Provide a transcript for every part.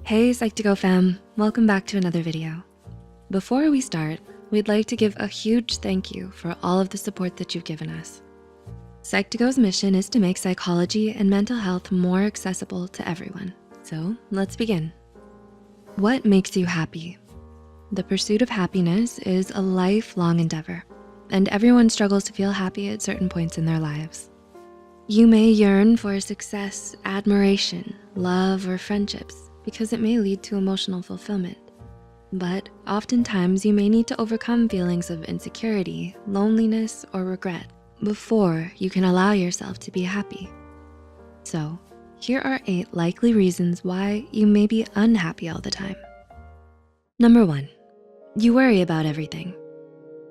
Hey Psych2Go fam, welcome back to another video. Before we start, we'd like to give a huge thank you for all of the support that you've given us. Psych2Go's mission is to make psychology and mental health more accessible to everyone. So let's begin. What makes you happy? The pursuit of happiness is a lifelong endeavor, and everyone struggles to feel happy at certain points in their lives. You may yearn for success, admiration, love, or friendships because it may lead to emotional fulfillment. But oftentimes you may need to overcome feelings of insecurity, loneliness, or regret before you can allow yourself to be happy. So here are 8 likely reasons why you may be unhappy all the time. Number 1, you worry about everything.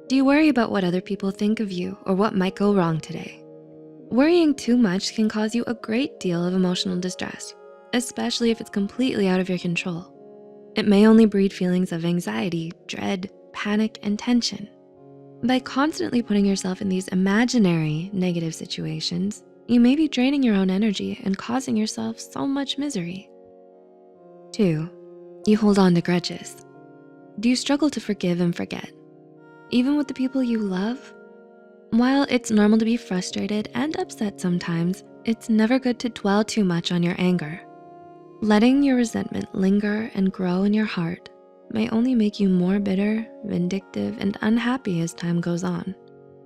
Do you worry about what other people think of you or what might go wrong today? Worrying too much can cause you a great deal of emotional distress, especially if it's completely out of your control. It may only breed feelings of anxiety, dread, panic, and tension. By constantly putting yourself in these imaginary negative situations, you may be draining your own energy and causing yourself so much misery. 2, you hold on to grudges. Do you struggle to forgive and forget, even with the people you love? While it's normal to be frustrated and upset sometimes, it's never good to dwell too much on your anger. Letting your resentment linger and grow in your heart may only make you more bitter, vindictive, and unhappy as time goes on.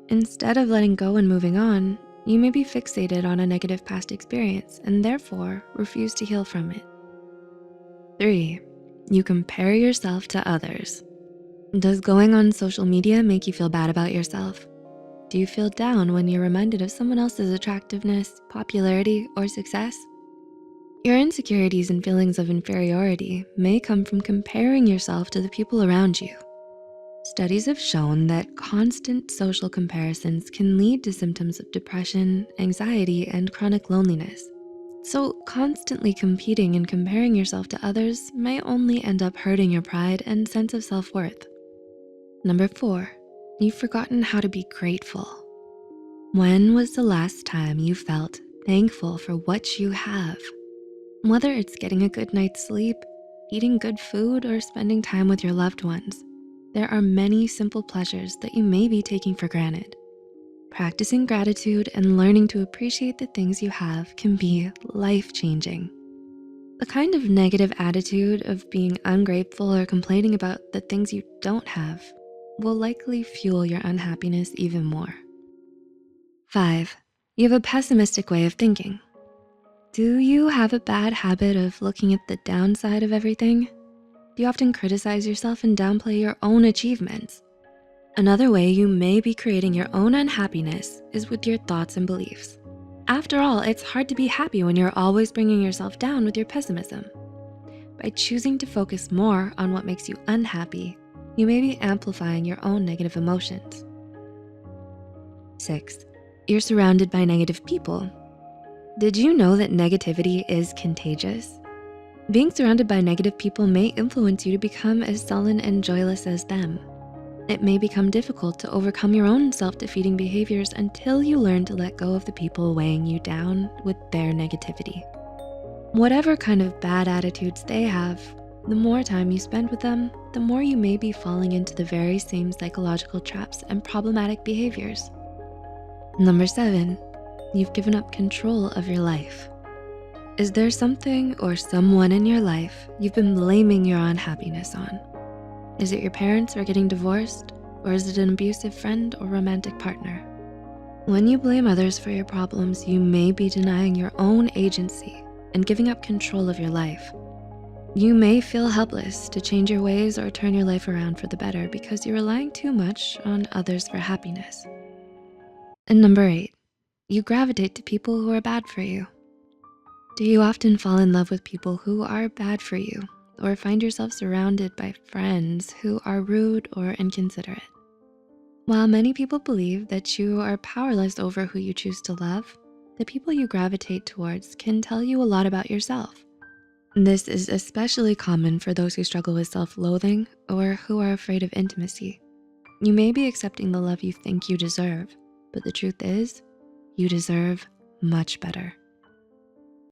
Instead of letting go and moving on, you may be fixated on a negative past experience and therefore refuse to heal from it. 3, you compare yourself to others. Does going on social media make you feel bad about yourself? Do you feel down when you're reminded of someone else's attractiveness, popularity, or success? Your insecurities and feelings of inferiority may come from comparing yourself to the people around you. Studies have shown that constant social comparisons can lead to symptoms of depression, anxiety, and chronic loneliness. So constantly competing and comparing yourself to others may only end up hurting your pride and sense of self-worth. Number 4, you've forgotten how to be grateful. When was the last time you felt thankful for what you have? Whether it's getting a good night's sleep, eating good food, or spending time with your loved ones, there are many simple pleasures that you may be taking for granted. Practicing gratitude and learning to appreciate the things you have can be life-changing. The kind of negative attitude of being ungrateful or complaining about the things you don't have will likely fuel your unhappiness even more. 5, you have a pessimistic way of thinking. Do you have a bad habit of looking at the downside of everything? Do you often criticize yourself and downplay your own achievements? Another way you may be creating your own unhappiness is with your thoughts and beliefs. After all, it's hard to be happy when you're always bringing yourself down with your pessimism. By choosing to focus more on what makes you unhappy, you may be amplifying your own negative emotions. 6, you're surrounded by negative people. Did you know that negativity is contagious? Being surrounded by negative people may influence you to become as sullen and joyless as them. It may become difficult to overcome your own self-defeating behaviors until you learn to let go of the people weighing you down with their negativity. Whatever kind of bad attitudes they have, the more time you spend with them, the more you may be falling into the very same psychological traps and problematic behaviors. Number 7, you've given up control of your life. Is there something or someone in your life you've been blaming your unhappiness on? Is it your parents who are getting divorced, or is it an abusive friend or romantic partner? When you blame others for your problems, you may be denying your own agency and giving up control of your life. You may feel helpless to change your ways or turn your life around for the better because you're relying too much on others for happiness. And number 8, you gravitate to people who are bad for you. Do you often fall in love with people who are bad for you, or find yourself surrounded by friends who are rude or inconsiderate? While many people believe that you are powerless over who you choose to love, the people you gravitate towards can tell you a lot about yourself. This is especially common for those who struggle with self-loathing or who are afraid of intimacy. You may be accepting the love you think you deserve, but the truth is, you deserve much better.